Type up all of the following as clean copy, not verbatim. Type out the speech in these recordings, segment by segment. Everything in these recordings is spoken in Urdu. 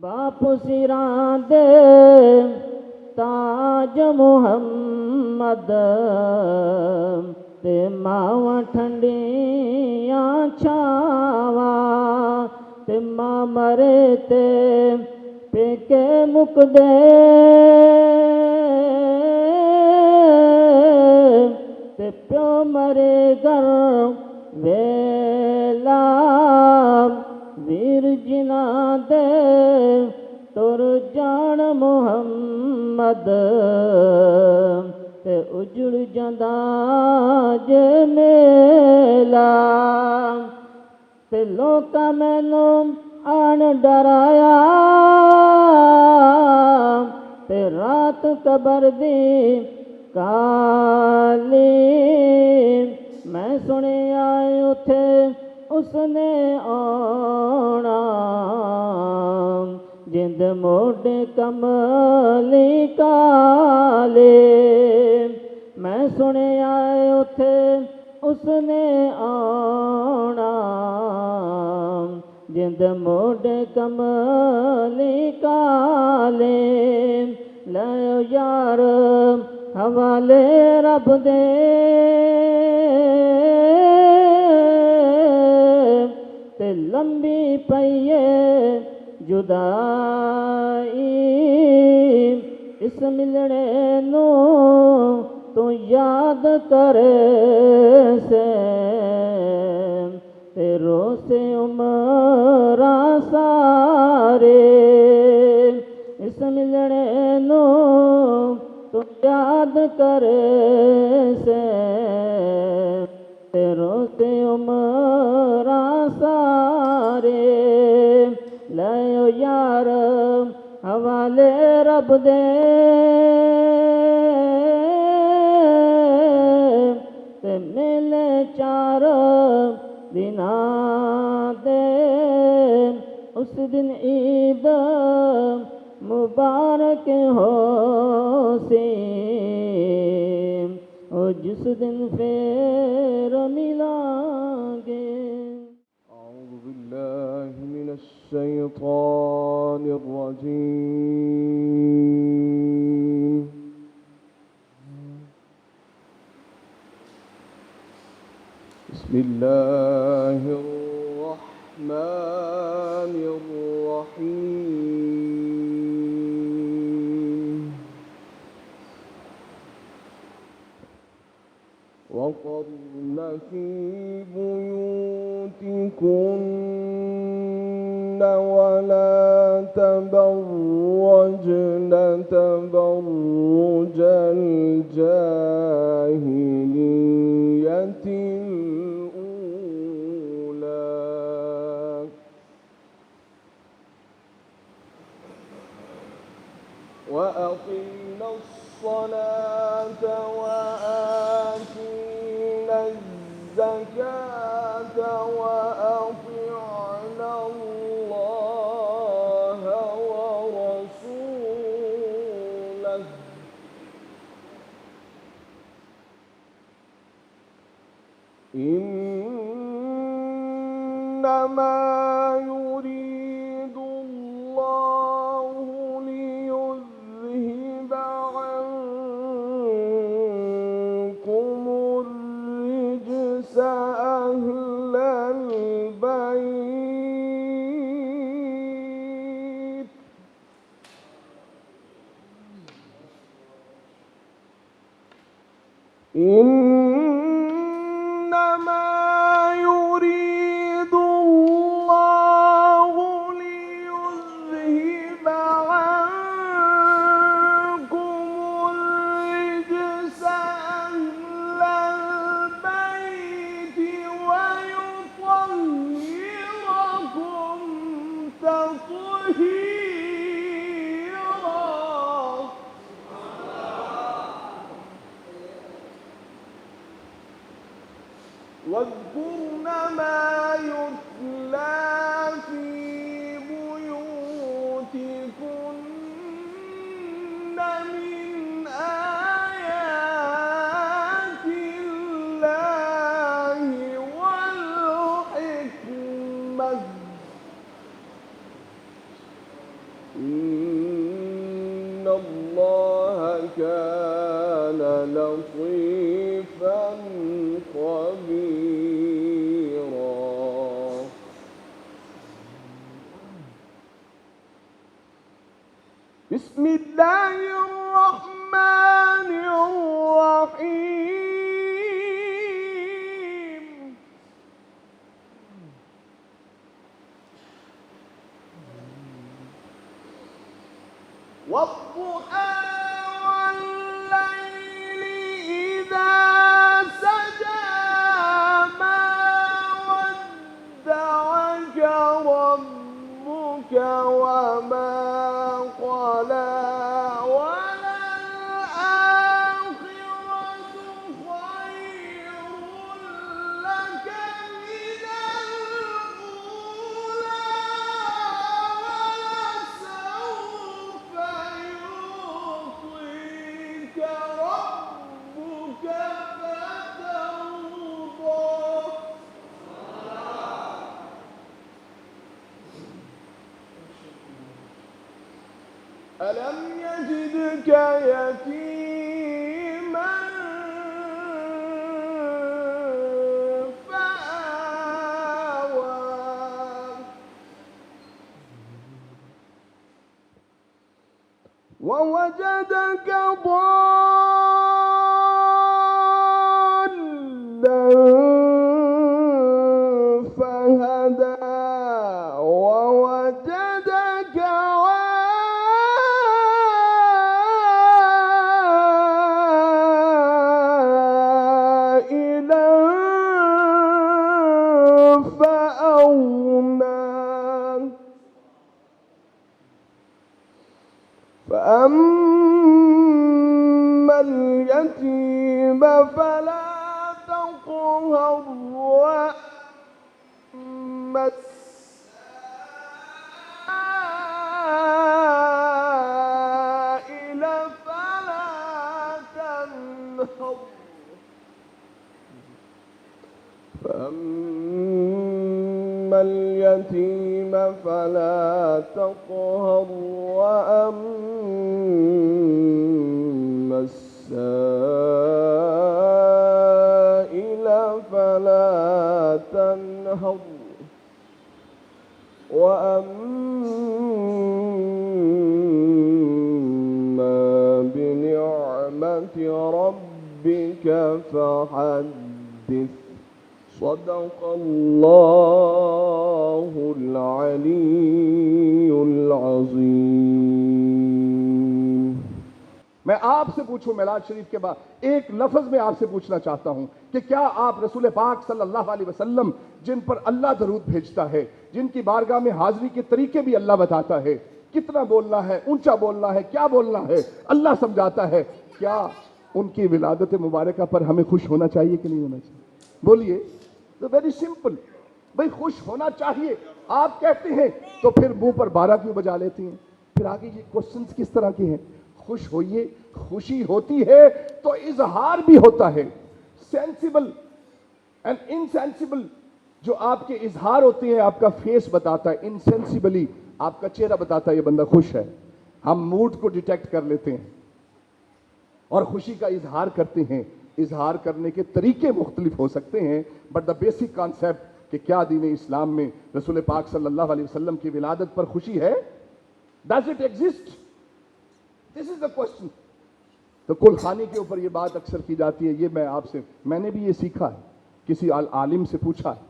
باپ سراں دے تاج محمد تے ماواں ٹھنڈیاں چھاواں تے ماں مرے تے پیکے مکدے تے پیو مرے گر ویلا ویر جناں دے تر جان محمد تے اجڑ جاندا جے میلا تے لوکاں مینوں آن ڈرایا تے رات قبر دی کالی میں سنیا اتھے اس نے آنا جند موڈے کملی کالے میں سنیا اتھے اس نے آنا جند موڈے کملی کالے لے یار حوالے رب دے تے لمبی پئیے جدائی اس ملنے نو تو یاد کرے سے تے روسے عمراں سارے اس ملنے نو تو یاد کرے سے تے روسے عمراں سارے لے یار حوالے رب دے تے ملے چار دناں دے اس دن عید مبارک ہو سی او جس دن پھر ملیں گے أعوذ بالله من الشيطان الرجيم بسم الله الرحمن الرحيم وقرن في بيوتكن ولا تبرجن تبرج الجاهلية الأولى وأقمنا الصلاة وآتينا الزكاة وأطعنا الله ورسوله إنما يريد الله ليذهب عنكم الرجس أهل البيت إنما يريد الله ليذهب عنكم الرجس أهل البيت ويطهركم تطهيرا واذكرن ما يتلى كان لطيفا خبيرا. بسم الله الرحمن الرحيم. والضحى والليل إذا سجى ما ودعك ربك وما قلى وللآخرة خير لك من الأولى ولسوف يعطيك ربك فترضى. ألم يجدك يتيما فآوى ووجدك ضالا فهدى ووجدك عائلا فأغنى فأما اليتيم فلا تقهر وأما السائل فلا تنهر. فأما اليتيم فلا تقهر وأما السائل فلا تنهر وأما بنعمة ربك فحدث. صدق الله العلي العظيم. میں آپ سے پوچھوں میلاد شریف کے بعد ایک لفظ میں آپ سے پوچھنا چاہتا ہوں کہ کیا آپ رسول پاک صلی اللہ علیہ وسلم جن پر اللہ درود بھیجتا ہے، جن کی بارگاہ میں حاضری کے طریقے بھی اللہ بتاتا ہے، کتنا بولنا ہے، اونچا بولنا ہے، کیا بولنا ہے، اللہ سمجھاتا ہے، کیا ان کی ولادت مبارکہ پر ہمیں خوش ہونا چاہیے کہ نہیں ہونا چاہیے؟ بولیے. تو ویری سمپل، بھئی خوش ہونا چاہیے آپ کہتے ہیں تو پھر منہ پر 12 کیوں بجا لیتی ہیں؟ پھر آگے یہ کوسچنز کس طرح کے ہیں؟ خوش ہوئیے، خوشی ہوتی ہے تو اظہار بھی ہوتا ہے. سینسیبل اینڈ انسینسیبل جو آپ کے اظہار ہوتے ہیں آپ کا فیس بتاتا ہے، انسینسیبلی آپ کا چہرہ بتاتا ہے یہ بندہ خوش ہے. ہم موڈ کو ڈیٹیکٹ کر لیتے ہیں اور خوشی کا اظہار کرتے ہیں. اظہار کرنے کے طریقے مختلف ہو سکتے ہیں بٹ دا بیسک کانسیپٹ کہ کیا دین اسلام میں رسول پاک صلی اللہ علیہ وسلم کی ولادت پر خوشی ہے؟ Does it exist? This is the question. تو کل خانی کے اوپر یہ بات اکثر کی جاتی ہے، یہ میں نے بھی یہ سیکھا ہے، کسی عالم سے پوچھا ہے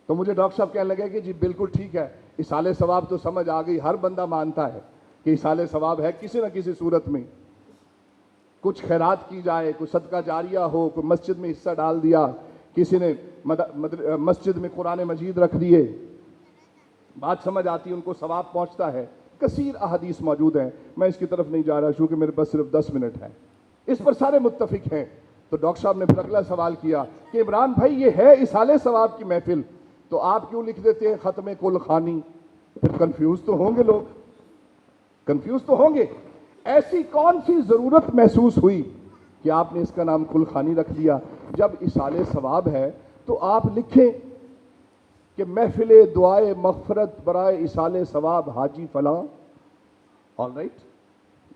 تو مجھے ڈاکٹر صاحب کہنے لگے کہ جی بالکل ٹھیک ہے، ایصال ثواب تو سمجھ آ گئی، ہر بندہ مانتا ہے کہ ایصال ثواب ہے کسی نہ کسی صورت میں، کچھ خیرات کی جائے، کوئی صدقہ جاریہ ہو، کوئی مسجد میں حصہ ڈال دیا، کسی نے مسجد میں قرآن مجید رکھ دیے، بات سمجھ آتی ہے، ان کو ثواب پہنچتا ہے. کثیر احادیث موجود ہیں، میں اس کی طرف نہیں جا رہا چونکہ میرے پاس صرف 10 منٹ ہے. اس پر سارے متفق ہیں. تو ڈاکٹر صاحب نے پھر اگلا سوال کیا کہ عمران بھائی یہ ہے ایصال ثواب کی محفل، تو آپ کیوں لکھ دیتے ہیں ختم کل خانی؟ پھر کنفیوز تو ہوں گے لوگ، کنفیوز تو ہوں گے. ایسی کون سی ضرورت محسوس ہوئی کہ آپ نے اس کا نام کل خانی رکھ دیا؟ جب ایصال ثواب ہے تو آپ لکھیں کہ محفل دعائے مغفرت برائے ایصال ثواب حاجی فلاں. آل رائٹ،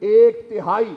1/3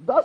10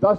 10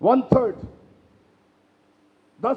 1/3, 10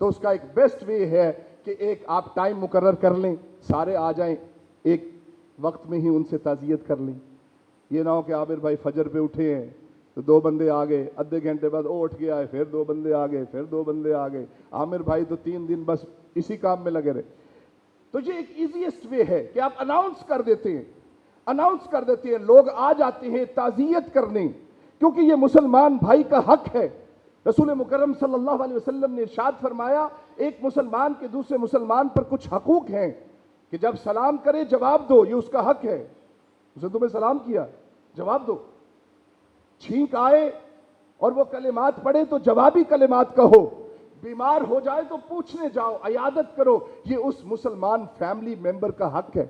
تو اس کا ایک بیسٹ وے ہے کہ ایک آپ ٹائم مقرر کر لیں, سارے آ جائیں, ایک وقت میں ہی ان سے تعزیت کر لیں. یہ نہ ہو کہ عامر بھائی فجر پہ اٹھے ہیں تو 2 بندے آ گئے, آدھے گھنٹے بعد وہ اٹھ گیا ہے, پھر 2 بندے آ گئے, پھر 2 بندے آ گئے, عامر بھائی تو 3 دن بس اسی کام میں لگے رہے. تو یہ ایک ایزیسٹ وے ہے کہ آپ اناؤنس کر دیتے ہیں, لوگ آ جاتے ہیں تعزیت کرنے, کیونکہ یہ مسلمان بھائی کا حق ہے. رسول مکرم صلی اللہ علیہ وسلم نے ارشاد فرمایا, ایک مسلمان کے دوسرے مسلمان پر کچھ حقوق ہیں کہ جب سلام کرے جواب دو, یہ اس کا حق ہے. اسے تمہیں سلام کیا, جواب دو. چھینک آئے اور وہ کلمات پڑھے تو جوابی کلمات کہو. بیمار ہو جائے تو پوچھنے جاؤ, عیادت کرو, یہ اس مسلمان فیملی ممبر کا حق ہے.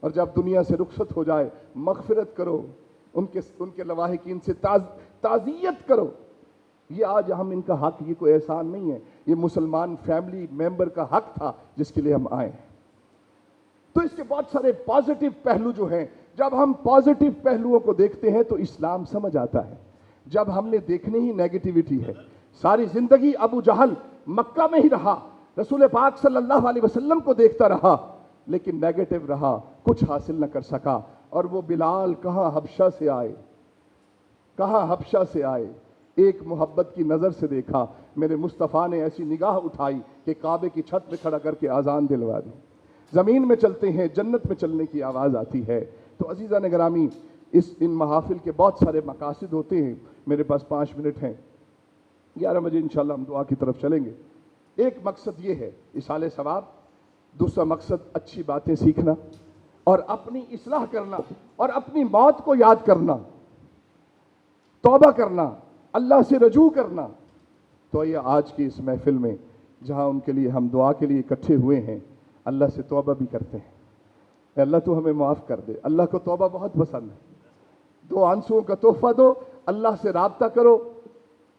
اور جب دنیا سے رخصت ہو جائے مغفرت کرو, ان کے لواحقین سے تعزیت کرو. یہ آج ہم ان کا حق, یہ کوئی احسان نہیں ہے, یہ مسلمان فیملی ممبر کا حق تھا جس کے لیے ہم آئے ہیں. تو اس کے بہت سارے پازیٹیو پہلو جو ہیں, جب ہم پازیٹیو پہلوؤں کو دیکھتے ہیں تو اسلام سمجھ آتا ہے. جب ہم نے دیکھنے ہی نیگیٹیوٹی ہے, ساری زندگی ابو جہل مکہ میں ہی رہا, رسول پاک صلی اللہ علیہ وسلم کو دیکھتا رہا, لیکن نیگیٹو رہا, کچھ حاصل نہ کر سکا. اور وہ بلال کہاں حبشہ سے آئے, ایک محبت کی نظر سے دیکھا, میرے مصطفیٰ نے ایسی نگاہ اٹھائی کہ کعبے کی چھت پہ کھڑا کر کے آذان دلوا دی. زمین میں چلتے ہیں, جنت میں چلنے کی آواز آتی ہے. تو عزیزان گرامی, ان محافل کے بہت سارے مقاصد ہوتے ہیں. میرے پاس 5 منٹ ہیں, 11 بجے انشاءاللہ ہم دعا کی طرف چلیں گے. ایک مقصد یہ ہے ایصال ثواب, دوسرا مقصد اچھی باتیں سیکھنا اور اپنی اصلاح کرنا اور اپنی موت کو یاد کرنا, توبہ کرنا, اللہ سے رجوع کرنا. تو یہ آج کی اس محفل میں جہاں ان کے لیے ہم دعا کے لیے اکٹھے ہوئے ہیں, اللہ سے توبہ بھی کرتے ہیں. اے اللہ تو ہمیں معاف کر دے. اللہ کو توبہ بہت پسند ہے. 2 آنسوؤں کا تحفہ دو, اللہ سے رابطہ کرو,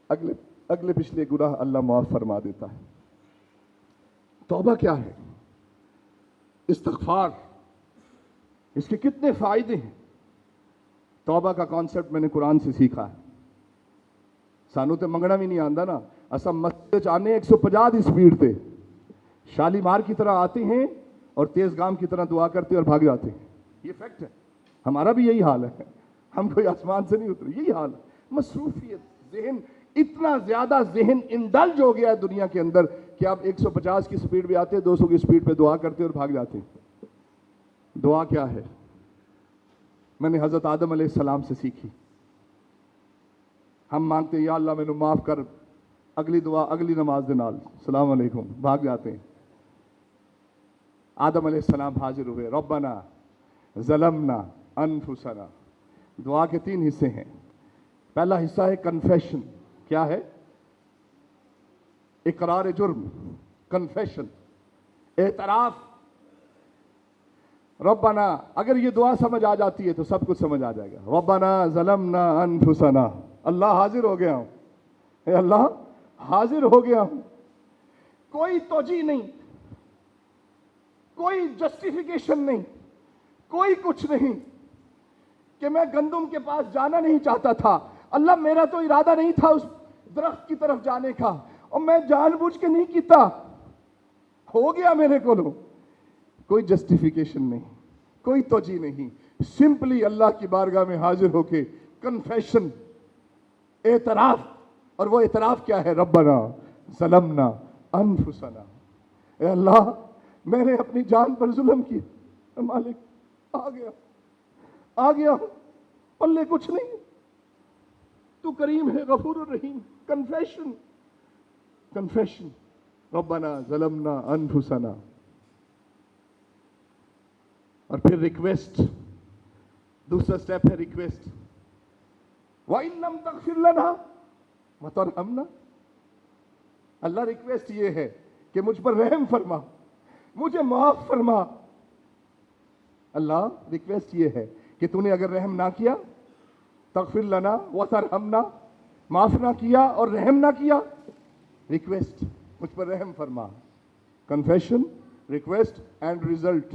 اگلے پچھلے گناہ اللہ معاف فرما دیتا ہے. توبہ کیا ہے؟ استغفار, اس کے کتنے فائدے ہیں. توبہ کا کانسیپٹ میں نے قرآن سے سیکھا ہے. سانو تے منگنا بھی نہیں آندا نا, اسا مسجد آنے 150 دی سپیڈ تے شالیمار کی طرح آتے ہیں اور تیز گام کی طرح دعا کرتے اور بھاگ جاتے ہیں. یہ فیکٹ ہے, ہمارا بھی یہی حال ہے. ہم کوئی آسمان سے نہیں اترے, یہی حال ہے. مصروفیت, ذہن اتنا زیادہ ذہن انڈلج ہو گیا ہے دنیا کے اندر کہ آپ 150 کی سپیڈ پہ آتے ہیں, 200 کی سپیڈ پہ دعا کرتے اور بھاگ جاتے ہیں. دعا کیا ہے؟ میں نے حضرت آدم علیہ السلام سے سیکھی. ہم مانگتے ہیں یا اللہ میں نے معاف کر, اگلی دعا اگلی نماز دے نال السلام علیکم, بھاگ جاتے ہیں. آدم علیہ السلام حاضر ہوئے, ربنا ظلمنا انفسنا. دعا کے 3 حصے ہیں. پہلا حصہ ہے کنفیشن. کیا ہے؟ اقرار جرم, کنفیشن, اعتراف. ربنا, اگر یہ دعا سمجھ آ جاتی ہے تو سب کچھ سمجھ آ جائے گا. ربنا ظلمنا انفسنا, اللہ حاضر ہو گیا ہوں, اے اللہ حاضر ہو گیا ہوں. کوئی توجیہ نہیں, کوئی جسٹیفیکیشن نہیں, کوئی کچھ نہیں کہ میں گندم کے پاس جانا نہیں چاہتا تھا. اللہ میرا تو ارادہ نہیں تھا اس درخت کی طرف جانے کا, اور میں جان بوجھ کے نہیں کیتا, ہو گیا میرے کو. کوئی جسٹیفیکیشن نہیں, کوئی توجیہ نہیں, سمپلی اللہ کی بارگاہ میں حاضر ہو کے کنفیشن, اعتراف. اور وہ اعتراف کیا ہے؟ ربنا ظلمنا انفسنا, اے اللہ میں نے اپنی جان پر ظلم کیا, مالک آ گیا پلے کچھ نہیں, تو کریم ہے, غفور الرحیم. کنفیشن, ربنا ظلمنا انفسنا. اور پھر ریکویسٹ, دوسرا سٹیپ ہے ریکویسٹ. وَإِن لَمْ تَغْفِرْ لَنَا وَتَرْحَمْنَا. اللہ ریکویسٹ یہ ہے کہ مجھ پر رحم فرما, مجھے معاف فرما. اللہ ریکویسٹ یہ ہے کہ تو نے اگر رحم نہ کیا, تغفر لنا وترحمنا, معاف نہ کیا اور رحم نہ کیا, ریکویسٹ مجھ پر رحم فرما. Confession, request and result.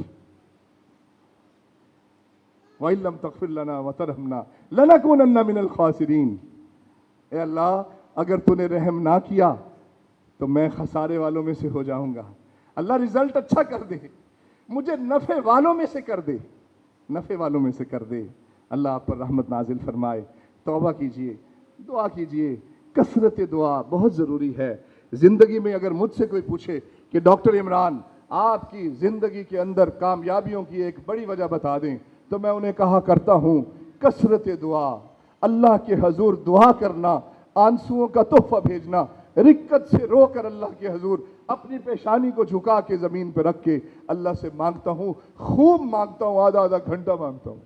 وَإِن لَمْ تَغْفِرْ لَنَا وَتَرْحَمْنَا لَنَكُونَنَّ مِنَ الْخَاسِرِينَ. اے اللہ اگر تو نے رحم نہ کیا تو میں خسارے والوں میں سے ہو جاؤں گا. اللہ رزلٹ اچھا کر دے, مجھے نفع والوں میں سے کر دے, نفع والوں میں سے کر دے. اللہ آپ پر رحمت نازل فرمائے. توبہ کیجئے, دعا کیجئے. کثرت دعا بہت ضروری ہے زندگی میں. اگر مجھ سے کوئی پوچھے کہ ڈاکٹر عمران آپ کی زندگی کے اندر کامیابیوں کی ایک بڑی وجہ بتا دیں, تو میں انہیں کہا کرتا ہوں کثرت دعا, اللہ کے حضور دعا کرنا, آنسوؤں کا تحفہ بھیجنا, رکت سے رو کر اللہ کے حضور اپنی پیشانی کو جھکا کے زمین پہ رکھ کے اللہ سے مانگتا ہوں, خوب مانگتا ہوں, آدھا آدھا گھنٹہ مانگتا ہوں,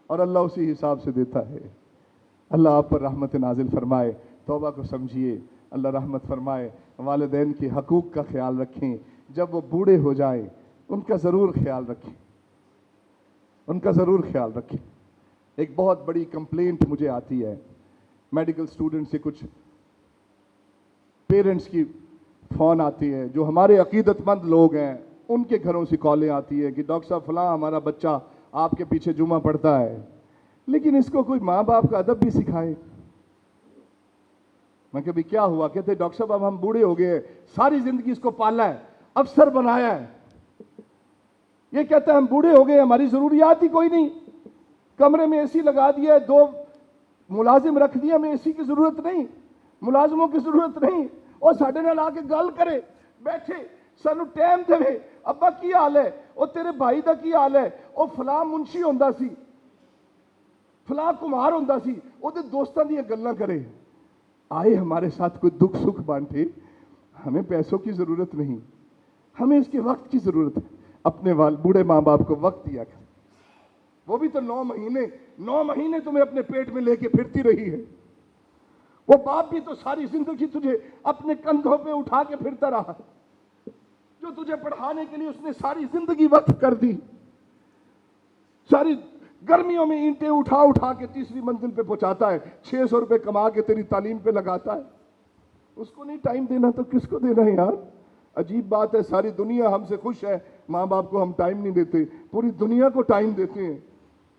اور اللہ اسی حساب سے دیتا ہے. اللہ آپ پر رحمت نازل فرمائے. توبہ کو سمجھیے, اللہ رحمت فرمائے. والدین کے حقوق کا خیال رکھیں. جب وہ بوڑھے ہو جائیں ان کا ضرور خیال رکھیں, ان کا ضرور خیال رکھیں. ایک بہت بڑی کمپلینٹ مجھے آتی ہے میڈیکل اسٹوڈنٹ سے, کچھ پیرنٹس کی فون آتی ہے جو ہمارے عقیدت مند لوگ ہیں, ان کے گھروں سے کالیں آتی ہے کہ ڈاکٹر صاحب فلاں ہمارا بچہ آپ کے پیچھے جمعہ پڑھتا ہے, لیکن اس کو کوئی ماں باپ کا ادب بھی سکھائے. میں کہ بھی کیا ہوا؟ کہتے ڈاکٹر صاحب اب ہم بوڑھے ہو گئے, ساری زندگی اس کو پالا ہے, افسر بنایا ہے. یہ کہتا ہے ہم بوڑھے ہو گئے, ہماری ضروریات ہی کوئی نہیں, کمرے میں اے سی لگا دیا ہے, 2 ملازم رکھ دیا, ہمیں اے سی کی ضرورت نہیں, ملازموں کی ضرورت نہیں, اور ساڈے نال آ کے گل کرے, بیٹھے, سانو ٹائم دے. ابا کی حال ہے, وہ تیرے بھائی دا کی حال ہے, وہ فلاں منشی ہوندا سی, فلاں کمار ہوندا سی, وہ دے دوستاں دی گلاں کرے. آئے ہمارے ساتھ کوئی دکھ سکھ بانٹے. ہمیں پیسوں کی ضرورت نہیں, ہمیں اس کے وقت کی ضرورت ہے. اپنے بوڑھے ماں باپ کو وقت دیا کر. وہ بھی تو 9 مہینے تمہیں اپنے پیٹ میں لے کے پھرتی رہی ہے. وہ باپ بھی تو ساری زندگی تجھے اپنے کندھوں پہ اٹھا کے پھرتا رہا, جو تجھے پڑھانے کے لیے اس نے ساری زندگی وقف کر دی. ساری گرمیوں میں اینٹیں اٹھا اٹھا کے تیسری منزل پہ پہنچاتا ہے, 600 روپے کما کے تیری تعلیم پہ لگاتا ہے. اس کو نہیں ٹائم دینا تو کس کو دینا ہے یار؟ عجیب بات ہے, ساری دنیا ہم سے خوش ہے, ماں باپ کو ہم ٹائم نہیں دیتے. پوری دنیا کو ٹائم دیتے ہیں.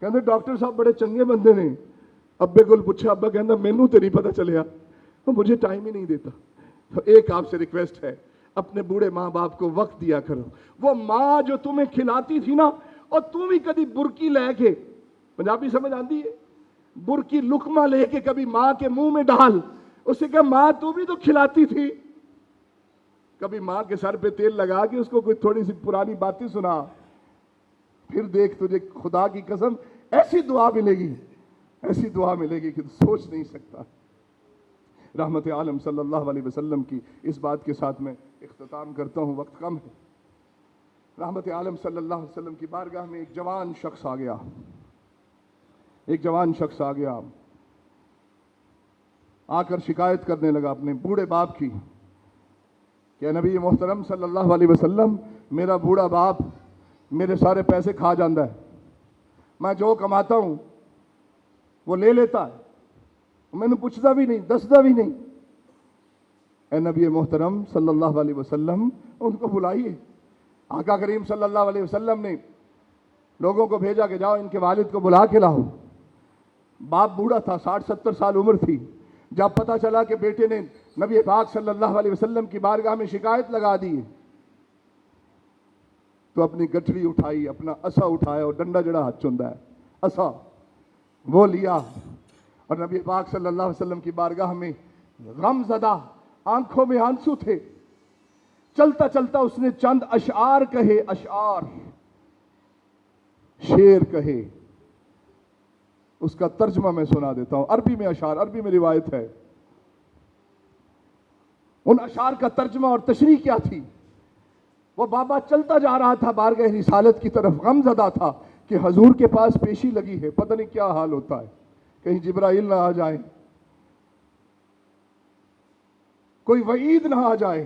کہتے ڈاکٹر صاحب بڑے چنگے بندے نے. ابے کو پوچھا, ابا کہنا مینوں تو نہیں پتا چلیا, وہ مجھے ٹائم ہی نہیں دیتا. تو ایک آپ سے ریکویسٹ ہے, اپنے بوڑھے ماں باپ کو وقت دیا کرو. وہ ماں جو تمہیں کھلاتی تھی نا, اور تم بھی کبھی برکی لے کے, پنجابی سمجھ آتی ہے, برکی لقمہ لے کے کبھی ماں کے منہ میں ڈال. اسے کہا ماں تو بھی تو کھلاتی تھی. کبھی ماں کے سر پہ تیل لگا کے اس کو کوئی تھوڑی سی پرانی باتیں سنا, پھر دیکھ تجھے خدا کی قسم ایسی دعا ملے گی, ایسی دعا ملے گی کہ تو سوچ نہیں سکتا. رحمت عالم صلی اللہ علیہ وسلم کی اس بات کے ساتھ میں اختتام کرتا ہوں, وقت کم ہے. رحمت عالم صلی اللہ علیہ وسلم کی بارگاہ میں ایک جوان شخص آ گیا, ایک جوان شخص آ گیا, آ کر شکایت کرنے لگا اپنے بوڑھے باپ کی کہ نبی محترم صلی اللہ علیہ وسلم, میرا بوڑھا باپ میرے سارے پیسے کھا جاندہ ہے, میں جو کماتا ہوں وہ لے لیتا ہے, میں نے پوچھتا بھی نہیں, دستا بھی نہیں. اے نبی محترم صلی اللہ علیہ وسلم, ان کو بلائیے. آقا کریم صلی اللہ علیہ وسلم نے لوگوں کو بھیجا کہ جاؤ ان کے والد کو بلا کے لاؤ. باپ بوڑھا تھا, 60-70 سال عمر تھی. جب پتہ چلا کہ بیٹے نے نبی پاک صلی اللہ علیہ وسلم کی بارگاہ میں شکایت لگا دی, تو اپنی گٹھڑی اٹھائی, اپنا اسا اٹھایا, اور ڈنڈا جڑا ہاتھ چوندا ہے اسا وہ لیا, اور نبی پاک صلی اللہ علیہ وسلم کی بارگاہ میں غم زدہ, آنکھوں میں آنسو تھے. چلتا چلتا اس نے چند اشعار کہے, اشعار, شعر کہے. اس کا ترجمہ میں سنا دیتا ہوں. عربی میں اشعار, عربی میں روایت ہے. ان اشعار کا ترجمہ اور تشریح کیا تھی؟ وہ بابا چلتا جا رہا تھا بارگاہ رسالت کی طرف, غم زدہ تھا کہ حضور کے پاس پیشی لگی ہے, پتہ نہیں کیا حال ہوتا ہے, کہیں جبرائیل نہ آ جائے, کوئی وعید نہ آ جائے.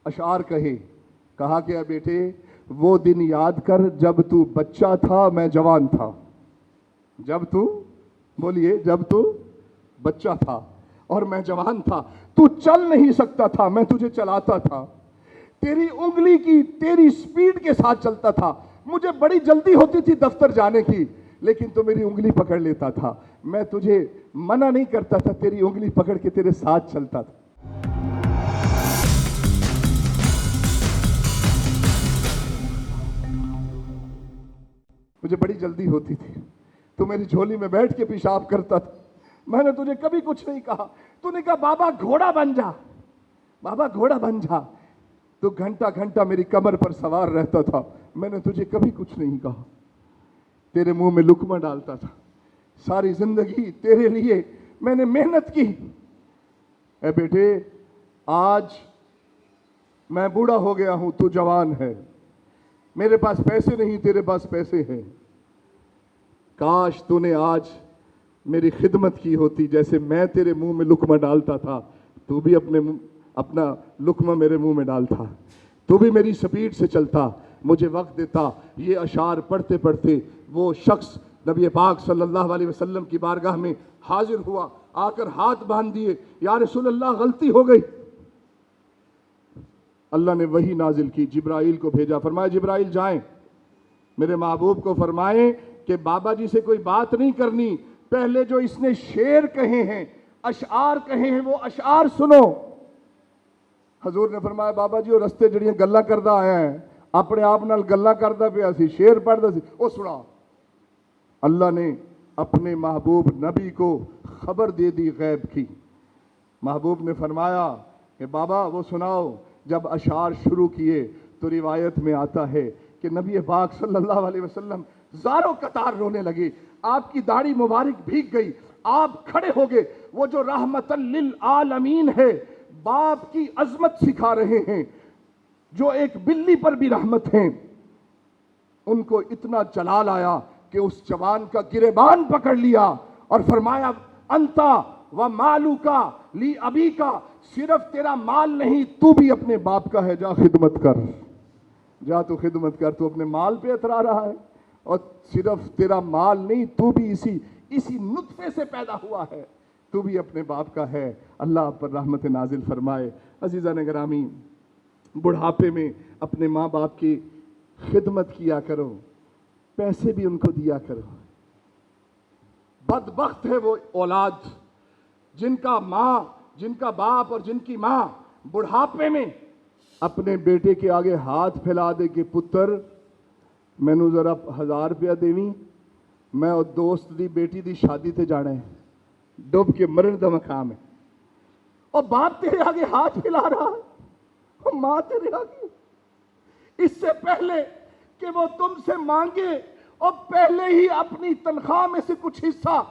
اشعار کہے, کہا کہ اے بیٹے وہ دن یاد کر جب تو بچہ تھا میں جوان تھا. جب تو, بولیے, جب تو بچہ تھا اور میں جوان تھا. تو چل نہیں سکتا تھا, میں تجھے چلاتا تھا. تیری انگلی کی تیری سپیڈ کے ساتھ چلتا تھا. مجھے بڑی جلدی ہوتی تھی دفتر جانے کی, لیکن تو میری انگلی پکڑ لیتا تھا. میں تجھے منع نہیں کرتا تھا, تیری انگلی پکڑ کے تیرے ساتھ چلتا تھا. مجھے بڑی جلدی ہوتی تھی, تو میری جھولی میں بیٹھ کے پیشاب کرتا تھا. میں نے تجھے کبھی کچھ نہیں کہا. تو نے کہا بابا گھوڑا بن جا, بابا گھوڑا بن جا. تو گھنٹہ گھنٹہ میری کمر پر سوار رہتا تھا. میں نے تجھے کبھی کچھ نہیں کہا. تیرے منہ میں لقمہ ڈالتا تھا. ساری زندگی تیرے لیے میں نے محنت کی. اے بیٹے, آج میں بوڑھا ہو گیا ہوں, تو جوان ہے. میرے پاس پیسے نہیں, تیرے پاس پیسے ہیں. کاش تو نے آج میری خدمت کی ہوتی. جیسے میں تیرے منہ میں لقمہ ڈالتا تھا, تو بھی اپنا لقمہ میرے منہ میں ڈالتا. تو بھی میری سپیڈ سے چلتا, مجھے وقت دیتا. یہ اشعار پڑھتے پڑھتے وہ شخص نبی پاک صلی اللہ علیہ وسلم کی بارگاہ میں حاضر ہوا. آ کر ہاتھ باندھ دیے, یا رسول اللہ غلطی ہو گئی. اللہ نے وحی نازل کی, جبرائیل کو بھیجا. فرمایا جبرائیل جائیں, میرے محبوب کو فرمائیں کہ بابا جی سے کوئی بات نہیں کرنی, پہلے جو اس نے شعر کہے ہیں, اشعار کہے ہیں, وہ اشعار سنو. حضور نے فرمایا بابا جی وہ رستے جڑیاں گلاں کردا آیا ہے, اپنے آپ نال گلاں کردا پیا سی, شعر پڑھدا سی, وہ سنا. اللہ نے اپنے محبوب نبی کو خبر دے دی غیب کی. محبوب نے فرمایا کہ بابا وہ سناؤ. جب اشعار شروع کیے تو روایت میں آتا ہے کہ نبی پاک صلی اللہ علیہ وسلم زاروں قطار رونے لگے. آپ کی داڑھی مبارک بھیگ گئی, آپ کھڑے ہو گئے. وہ جو رحمت للعالمین ہے, باپ کی عظمت سکھا رہے ہیں, جو ایک بلی پر بھی رحمت ہیں, ان کو اتنا جلال آیا کہ اس جوان کا گریبان پکڑ لیا اور فرمایا انتا و مالو کا لی ابی کا, صرف تیرا مال نہیں, تو بھی اپنے باپ کا ہے, جا خدمت کر, جا تو خدمت کر. تو اپنے مال پہ اترا رہا ہے, اور صرف تیرا مال نہیں, تو بھی اسی نطفے سے پیدا ہوا ہے, تو بھی اپنے باپ کا ہے. اللہ آپ پر رحمت نازل فرمائے. عزیزان گرامی, بڑھاپے میں اپنے ماں باپ کی خدمت کیا کرو, پیسے بھی ان کو دیا کرو. بدبخت ہے وہ اولاد جن کا باپ اور جن کی ماں بڑھاپے میں اپنے بیٹے کے آگے ہاتھ پھیلا دے کہ پتر مینوں ذرا 1000 روپیہ دیویں, میں اور دوست دی بیٹی دی شادی تے جانا ہے, ڈب کے مرن دا مقام ہے. اور باپ تیرے آگے ہاتھ پھیلا رہا ہے, اور ماں تیرے آگے, اس سے پہلے کہ وہ تم سے مانگے, اور پہلے ہی اپنی تنخواہ میں سے کچھ حصہ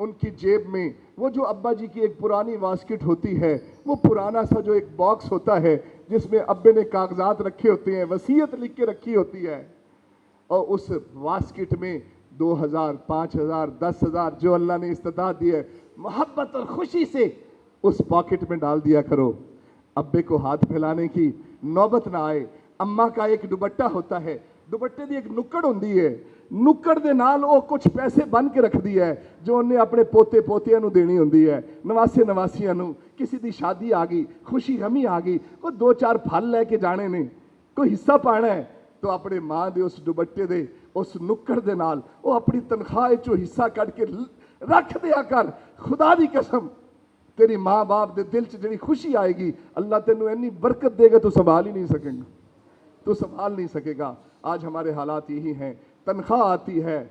ان کی جیب میں, وہ جو ابا جی کی ایک پرانی واسکٹ ہوتی ہے, وہ پرانا سا جو ایک باکس ہوتا ہے جس میں ابے نے کاغذات رکھے ہوتے ہیں, وصیت لکھ کے رکھی ہوتی ہے, اور اس واسکٹ میں 2000 5000 10,000 جو اللہ نے استطاعت دی ہے, محبت اور خوشی سے اس پاکٹ میں ڈال دیا کرو. ابے کو ہاتھ پھیلانے کی نوبت نہ آئے. اماں کا ایک دوپٹہ ہوتا ہے, دوپٹے دی ایک نکڑ ہوندی ہے, نکڑ دے نال وہ کچھ پیسے بن کے رکھ دی ہے جو انہیں اپنے پوتے پوتیاں نو دینی ہوندی ہے, نواسے نواسیاں نو. کسی دی شادی آ گئی, خوشی غمی آ گئی, کوئی 2-4 پھل لے کے جانے نے, کوئی حصہ پانا ہے, تو اپنے ماں دے اس دوپٹے دے اس نکڑ دے نال وہ اپنی تنخواہ چو حصہ کٹ کے رکھ دیا کر. خدا دی قسم تیری ماں باپ دے دل چ جڑی خوشی آئے گی, اللہ تینوں اتنی برکت دے گا تو سنبھال ہی نہیں سکے گا, تو سنبھال نہیں سکے گا. آج ہمارے حالات یہی ہیں, تنخواہ آتی ہے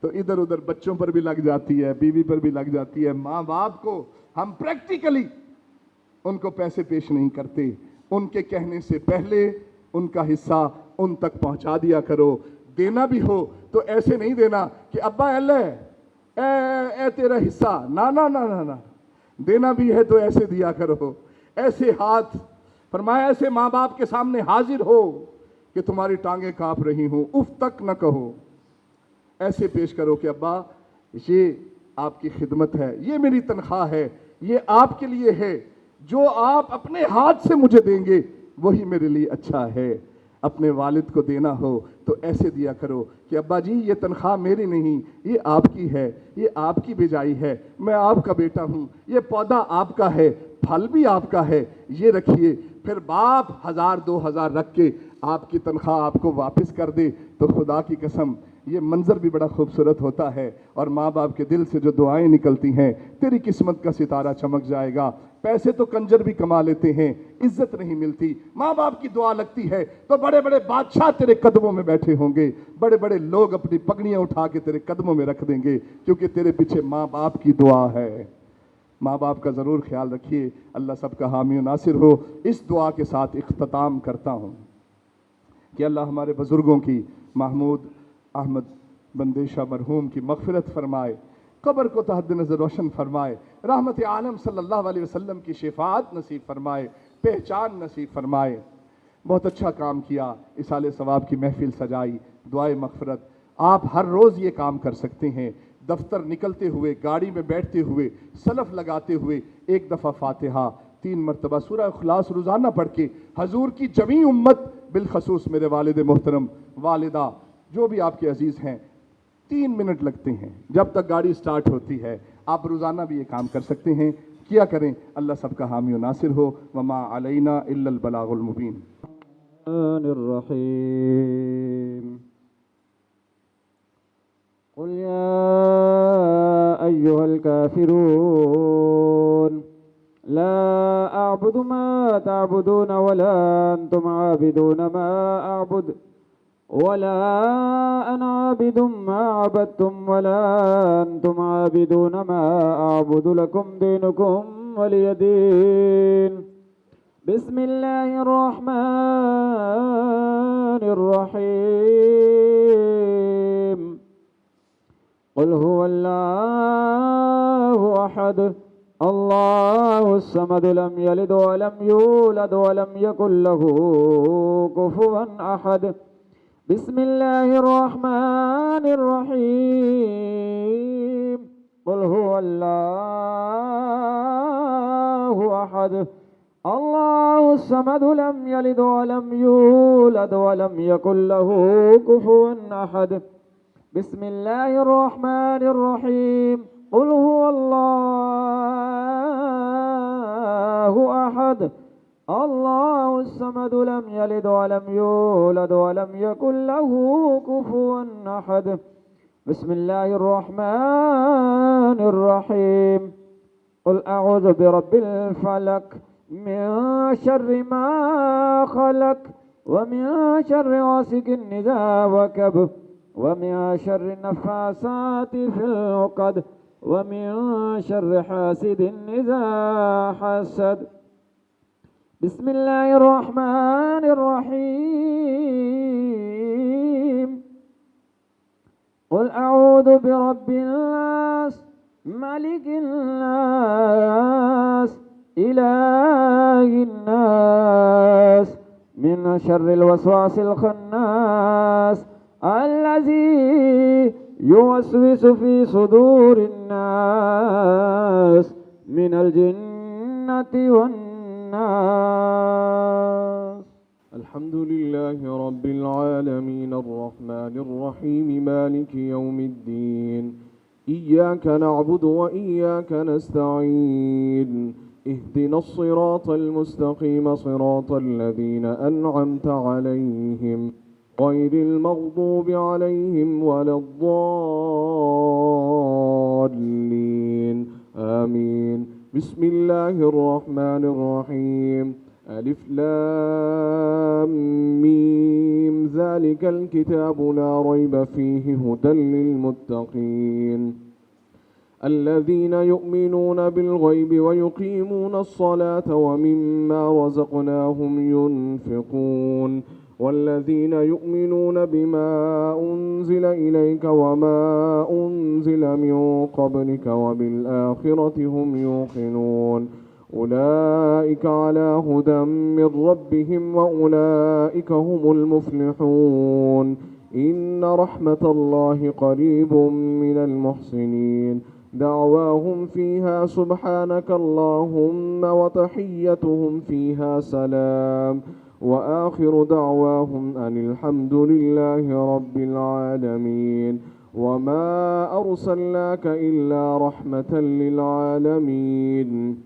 تو ادھر ادھر بچوں پر بھی لگ جاتی ہے, بیوی پر بھی لگ جاتی ہے. ماں باپ کو ہم پریکٹیکلی ان کو پیسے پیش نہیں کرتے, ان کے کہنے سے پہلے ان کا حصہ ان تک پہنچا دیا کرو. دینا بھی ہو تو ایسے نہیں دینا کہ ابا اے تیرا حصہ, نا نا نا نا نا. دینا بھی ہے تو ایسے دیا کرو, ایسے ہاتھ. فرمایا ایسے ماں باپ کے سامنے حاضر ہو کہ تمہاری ٹانگیں کانپ رہی ہوں, اف تک نہ کہو. ایسے پیش کرو کہ ابا یہ آپ کی خدمت ہے, یہ میری تنخواہ ہے, یہ آپ کے لیے ہے, جو آپ اپنے ہاتھ سے مجھے دیں گے وہی میرے لیے اچھا ہے. اپنے والد کو دینا ہو تو ایسے دیا کرو کہ ابا جی یہ تنخواہ میری نہیں, یہ آپ کی ہے, یہ آپ کی بجائی ہے, میں آپ کا بیٹا ہوں, یہ پودا آپ کا ہے, پھل بھی آپ کا ہے, یہ رکھیے. پھر باپ 1000 2000 رکھ کے آپ کی تنخواہ آپ کو واپس کر دے تو خدا کی قسم یہ منظر بھی بڑا خوبصورت ہوتا ہے، اور ماں باپ کے دل سے جو دعائیں نکلتی ہیں، تیری قسمت کا ستارہ چمک جائے گا۔ پیسے تو کنجر بھی کما لیتے ہیں، عزت نہیں ملتی، ماں باپ کی دعا لگتی ہے تو بڑے بڑے بادشاہ تیرے قدموں میں بیٹھے ہوں گے، بڑے بڑے لوگ اپنی پگڑیاں اٹھا کے تیرے قدموں میں رکھ دیں گے، کیونکہ تیرے پیچھے ماں باپ کی دعا ہے۔ ماں باپ کا ضرور خیال رکھیے، اللہ سب کا حامی و ناصر ہو۔ اس دعا کے ساتھ اختتام کرتا ہوں کہ اللہ ہمارے بزرگوں کی، محمود احمد بندیشہ مرحوم کی مغفرت فرمائے، قبر کو تحت نظر روشن فرمائے، رحمت عالم صلی اللہ علیہ وسلم کی شفاعت نصیب فرمائے، پہچان نصیب فرمائے۔ بہت اچھا کام کیا، اصالِ ثواب کی محفل سجائی، دعائے مغفرت۔ آپ ہر روز یہ کام کر سکتے ہیں، دفتر نکلتے ہوئے، گاڑی میں بیٹھتے ہوئے، سلف لگاتے ہوئے ایک دفعہ فاتحہ، 3 مرتبہ سورہ اخلاص روزانہ پڑھ کے حضور کی جمیع امت، بالخصوص میرے والد محترم، والدہ، جو بھی آپ کے عزیز ہیں، 3 منٹ لگتے ہیں جب تک گاڑی سٹارٹ ہوتی ہے۔ آپ روزانہ بھی یہ کام کر سکتے ہیں، کیا کریں۔ اللہ سب کا حامی و ناصر ہو۔ وما علینا الا البلاغ المبین۔ الرحیم قل یا ایہا الکافرون لا اعبد ما تعبدون ولا انتم عابدون ما اعبد ولا انا عابد ما عبدتم ولا انتم عابدون ما اعبد لكم دينكم ولي دين بسم الله الرحمن الرحيم قل هو الله أحد الله الصمد لم يلد ولم يولد ولم يكن له كفوا أحد بسم الله الرحمن الرحيم قل هو الله أحد الله الصمد لم يلد ولم يولد ولم يكن له كفوا أحد بسم الله الرحمن الرحيم قل هو الله أحد الله الصمد لم يلد ولم يولد ولم يكن له كفوا أحد بسم الله الرحمن الرحيم قل أعوذ برب الفلق من شر ما خلق ومن شر غاسق إذا وقب ومن شر النفاثات في العقد ومن شر حاسد إذا حسد بسم الله الرحمن الرحيم قل أعوذ برب الناس ملك الناس إله الناس من شر الوسواس الخناس الذي يوسوس في صدور الناس من الجنة والناس الحمد لله رب العالمين الرحمن الرحيم مالك يوم الدين إياك نعبد وإياك نستعين اهدنا الصراط المستقيم صراط الذين أنعمت عليهم غير المغضوب عليهم ولا الضالين آمين بسم الله الرحمن الرحيم ألف لام ميم ذلك الكتاب لا ريب فيه هدى للمتقين الذين يؤمنون بالغيب ويقيمون الصلاة ومما رزقناهم ينفقون والذين يؤمنون بما أنزل إليك وما أنزل من قبلك وبالآخرة هم يوقنون أولئك على هدى من ربهم وأولئك هم المفلحون إن رحمة الله قريب من المحسنين دعواهم فيها سبحانك اللهم وتحيتهم فيها سلام وآخر دعواهم أن الحمد لله رب العالمين وما أرسلناك إلا رحمة للعالمين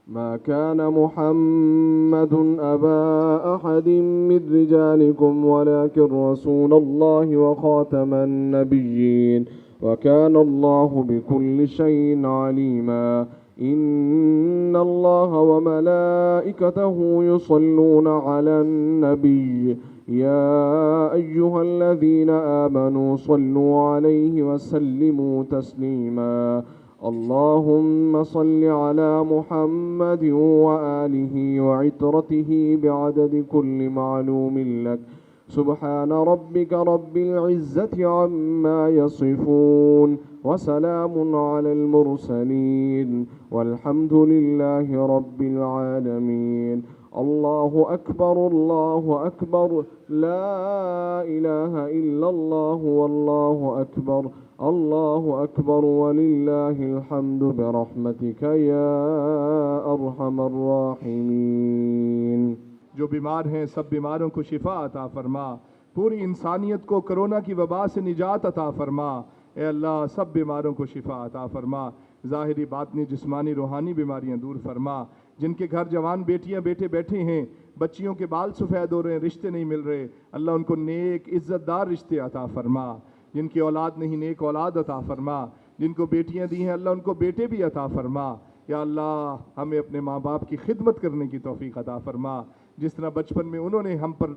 ما كان محمد أبا أحد من رجالكم ولكن رسول الله وخاتم النبيين وكان الله بكل شيء عليما إن الله وملائكته يصلون على النبي يا أيها الذين آمنوا صلوا عليه وسلموا تسليما اللهم صل على محمد وآله وعترته بعدد كل معلوم لك سبحان ربك رب العزة عما يصفون وسلام على المرسلين والحمد لله رب العالمين الله أكبر لا إله إلا الله والله أكبر الله أكبر ولله الحمد برحمتك يا أرحم الراحمين. جو بیمار ہیں سب بیماروں کو شفا عطا فرما، پوری انسانیت کو کرونا کی وبا سے نجات عطا فرما. اے اللہ سب بیماروں کو شفا عطا فرما، ظاہری باطنی جسمانی روحانی بیماریاں دور فرما. جن کے گھر جوان بیٹیاں بیٹے بیٹھے ہیں، بچیوں کے بال سفید ہو رہے ہیں، رشتے نہیں مل رہے، اللہ ان کو نیک عزت دار رشتے عطا فرما. جن کی اولاد نہیں نیک اولاد عطا فرما. جن کو بیٹیاں دی ہیں اللہ ان کو بیٹے بھی عطا فرما. یا اللہ ہمیں اپنے ماں باپ کی خدمت کرنے کی توفیق عطا فرما. جس طرح بچپن میں انہوں نے ہم پر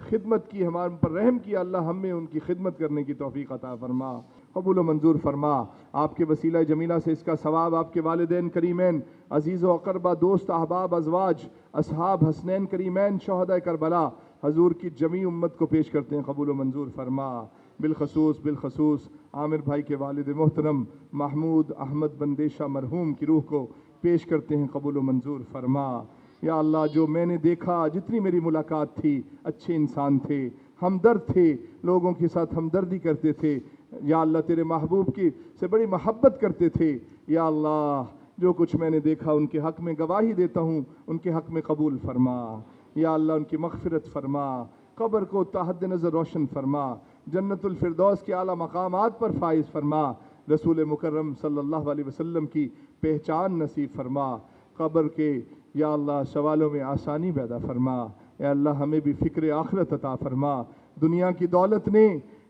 خدمت کی، ہم پر رحم کیا، اللہ ہمیں ان کی خدمت کرنے کی توفیق عطا فرما، قبول و منظور فرما. آپ کے وسیلہ جمیلہ سے اس کا ثواب آپ کے والدین کریمین، عزیز و اقربا، دوست احباب، ازواج، اصحاب حسنین کریمین، شہداء کربلا، حضور کی جمیع امت کو پیش کرتے ہیں، قبول و منظور فرما. بالخصوص عامر بھائی کے والد محترم محمود احمد بندیشہ مرحوم کی روح کو پیش کرتے ہیں، قبول و منظور فرما. یا اللہ جو میں نے دیکھا، جتنی میری ملاقات تھی، اچھے انسان تھے، ہمدرد تھے، لوگوں کے ساتھ ہمدردی کرتے تھے. یا اللہ تیرے محبوب کی سے بڑی محبت کرتے تھے. یا اللہ جو کچھ میں نے دیکھا ان کے حق میں گواہی دیتا ہوں، ان کے حق میں قبول فرما. یا اللہ ان کی مغفرت فرما، قبر کو تا حد نظر روشن فرما، جنت الفردوس کے اعلیٰ مقامات پر فائز فرما، رسول مکرم صلی اللہ علیہ وسلم کی پہچان نصیب فرما. قبر کے یا اللہ سوالوں میں آسانی پیدا فرما. یا اللہ ہمیں بھی فکر آخرت عطا فرما. دنیا کی دولت نے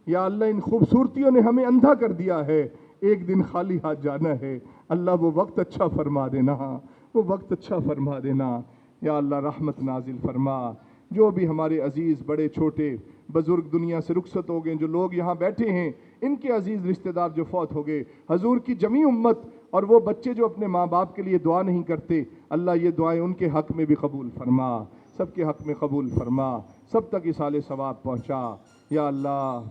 یا اللہ ان خوبصورتیوں نے ہمیں اندھا کر دیا ہے، ایک دن خالی ہاتھ جانا ہے. اللہ وہ وقت اچھا فرما دینا، وہ وقت اچھا فرما دینا. یا اللہ رحمت نازل فرما. جو بھی ہمارے عزیز بڑے چھوٹے بزرگ دنیا سے رخصت ہو گئے، جو لوگ یہاں بیٹھے ہیں، ان کے عزیز رشتہ دار جو فوت ہو گئے، حضور کی جمیع امت اور وہ بچے جو اپنے ماں باپ کے لیے دعا نہیں کرتے، اللہ یہ دعائیں ان کے حق میں بھی قبول فرما، سب کے حق میں قبول فرما، سب تک اصال ثواب پہنچا. یا اللہ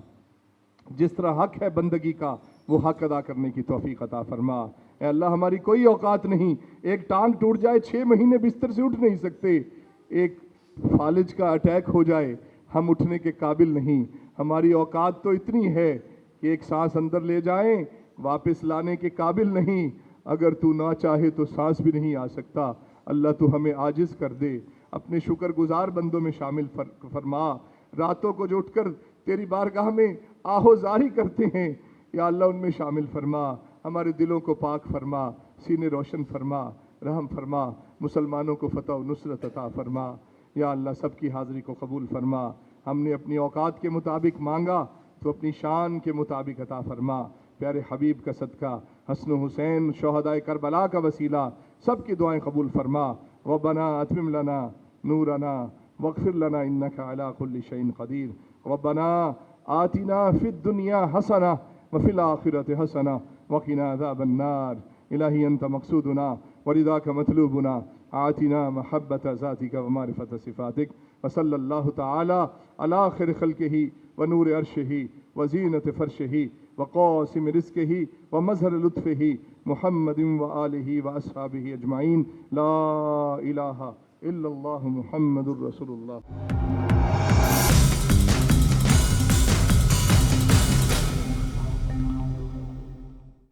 جس طرح حق ہے بندگی کا وہ حق ادا کرنے کی توفیق عطا فرما. اے اللہ ہماری کوئی اوقات نہیں، ایک ٹانگ ٹوٹ جائے 6 مہینے بستر سے اٹھ نہیں سکتے، ایک فالج کا اٹیک ہو جائے ہم اٹھنے کے قابل نہیں. ہماری اوقات تو اتنی ہے کہ ایک سانس اندر لے جائیں واپس لانے کے قابل نہیں. اگر تو نہ چاہے تو سانس بھی نہیں آ سکتا. اللہ تو ہمیں عاجز کر دے، اپنے شکر گزار بندوں میں شامل فرما. راتوں کو جو اٹھ کر تیری بارگاہ میں آہو زاری کرتے ہیں، یا اللہ ان میں شامل فرما. ہمارے دلوں کو پاک فرما، سینے روشن فرما، رحم فرما. مسلمانوں کو فتح و نصرت عطا فرما. یا اللہ سب کی حاضری کو قبول فرما. ہم نے اپنی اوقات کے مطابق مانگا تو اپنی شان کے مطابق عطا فرما. پیارے حبیب کا صدقہ، حسن و حسین شہداء کربلا کا وسیلہ، سب کی دعائیں قبول فرما. ربنا اتمم لنا نورنا واغفر لنا انك على كل شيء قدير. ربنا آتنا في الدنيا حسنة وفي الآخرة حسنة وقنا عذاب النار. إلهي أنت مقصودنا ورضاك مطلوبنا، آتنا محبة ذاتك ومعرفة صفاتك. وصلى الله تعالى على خير خلقه ونور عرشه وزينة فرشه وقاسم رزقه ومظهر لطفه محمد وآله وأصحابه أجمعين. لا إله إلا الله محمد رسول الله.